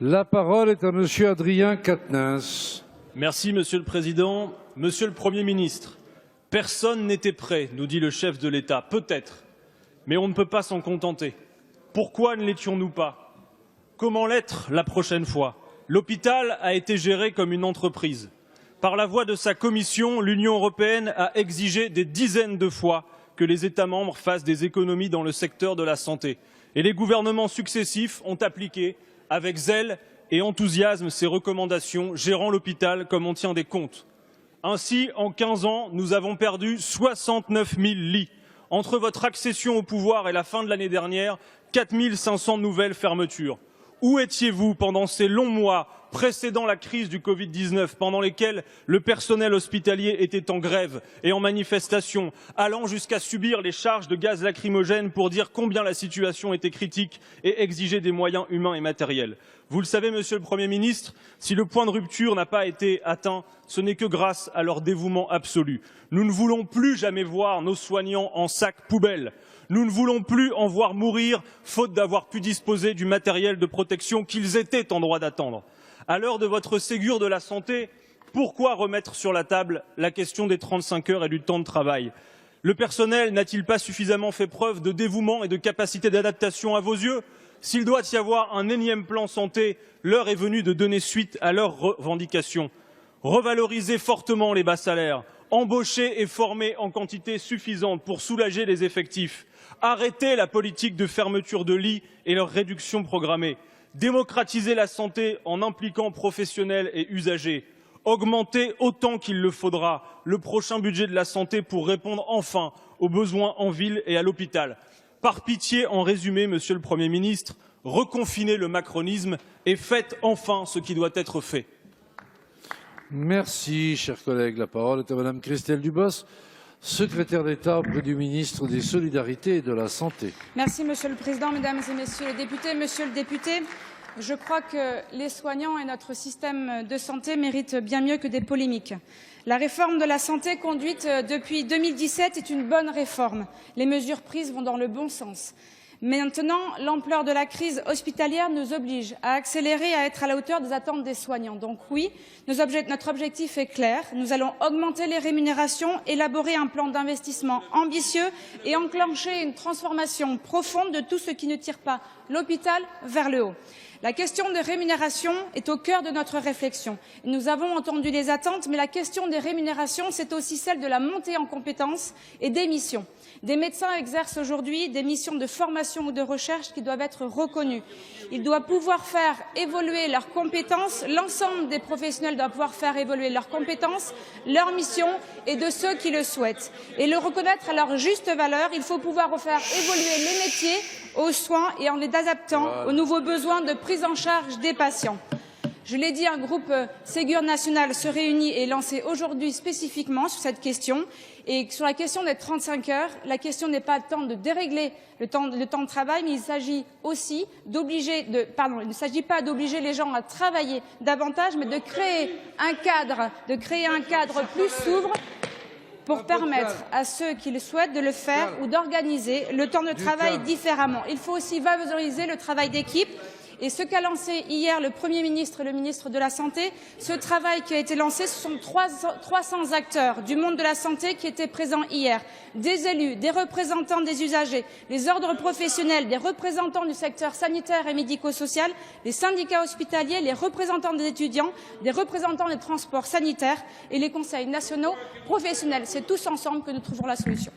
La parole est à Monsieur Adrien Quatennens. Merci, Monsieur le Président. Monsieur le Premier ministre, personne n'était prêt, nous dit le chef de l'État. Peut-être, mais on ne peut pas s'en contenter. Pourquoi ne l'étions-nous pas? Comment l'être la prochaine fois? L'hôpital a été géré comme une entreprise. Par la voix de sa commission, l'Union européenne a exigé des dizaines de fois que les États membres fassent des économies dans le secteur de la santé. Et les gouvernements successifs ont appliqué avec zèle et enthousiasme ces recommandations, gérant l'hôpital comme on tient des comptes. Ainsi, en 15 ans, nous avons perdu 69 000 lits. Entre votre accession au pouvoir et la fin de l'année dernière, 4 500 nouvelles fermetures. Où étiez-vous pendant ces longs mois précédant la crise du Covid-19, pendant lesquels le personnel hospitalier était en grève et en manifestation, allant jusqu'à subir les charges de gaz lacrymogène pour dire combien la situation était critique et exiger des moyens humains et matériels? Vous le savez, Monsieur le Premier ministre, si le point de rupture n'a pas été atteint, ce n'est que grâce à leur dévouement absolu. Nous ne voulons plus jamais voir nos soignants en sac poubelle. Nous ne voulons plus en voir mourir, faute d'avoir pu disposer du matériel de protection qu'ils étaient en droit d'attendre. À l'heure de votre Ségur de la santé, pourquoi remettre sur la table la question des 35 heures et du temps de travail? Le personnel n'a-t-il pas suffisamment fait preuve de dévouement et de capacité d'adaptation à vos yeux? S'il doit y avoir un énième plan santé, l'heure est venue de donner suite à leurs revendications. Revaloriser fortement les bas salaires, embaucher et former en quantité suffisante pour soulager les effectifs, arrêter la politique de fermeture de lits et leur réduction programmée, démocratiser la santé en impliquant professionnels et usagers, augmenter autant qu'il le faudra le prochain budget de la santé pour répondre enfin aux besoins en ville et à l'hôpital. Par pitié, en résumé, Monsieur le Premier ministre, reconfinez le macronisme et faites enfin ce qui doit être fait. Merci, chers collègues. La parole est à Madame Christelle Dubos, secrétaire d'État auprès du ministre des Solidarités et de la Santé. Merci, Monsieur le Président, Mesdames et Messieurs les députés. Monsieur le député, je crois que les soignants et notre système de santé méritent bien mieux que des polémiques. La réforme de la santé conduite depuis 2017 est une bonne réforme. Les mesures prises vont dans le bon sens. Maintenant, l'ampleur de la crise hospitalière nous oblige à accélérer, à être à la hauteur des attentes des soignants. Donc oui, notre objectif est clair. Nous allons augmenter les rémunérations, élaborer un plan d'investissement ambitieux et enclencher une transformation profonde de tout ce qui ne tire pas l'hôpital vers le haut. La question des rémunérations est au cœur de notre réflexion. Nous avons entendu les attentes, mais la question des rémunérations, c'est aussi celle de la montée en compétences et des missions. Des médecins exercent aujourd'hui des missions de formation ou de recherche qui doivent être reconnues. Ils doivent pouvoir faire évoluer leurs compétences, l'ensemble des professionnels doivent pouvoir faire évoluer leurs compétences, leurs missions et de ceux qui le souhaitent. Et le reconnaître à leur juste valeur, il faut pouvoir faire évoluer les métiers aux soins et en les adaptant aux nouveaux besoins de prise en charge des patients. Je l'ai dit, un groupe Ségur national se réunit et est lancé aujourd'hui spécifiquement sur cette question. Et sur la question des 35 heures, la question n'est pas tant de dérégler le temps de travail, mais il s'agit aussi d'obliger, il ne s'agit pas d'obliger les gens à travailler davantage, mais de créer un cadre plus s'ouvre pour permettre à ceux qui le souhaitent de le faire ou d'organiser le temps de travail différemment. Il faut aussi valoriser le travail d'équipe. Et ce qu'a lancé hier le Premier ministre et le ministre de la Santé, ce travail qui a été lancé, ce sont 300 acteurs du monde de la santé qui étaient présents hier. Des élus, des représentants des usagers, les ordres professionnels, des représentants du secteur sanitaire et médico-social, les syndicats hospitaliers, les représentants des étudiants, des représentants des transports sanitaires et les conseils nationaux professionnels. C'est tous ensemble que nous trouvons la solution.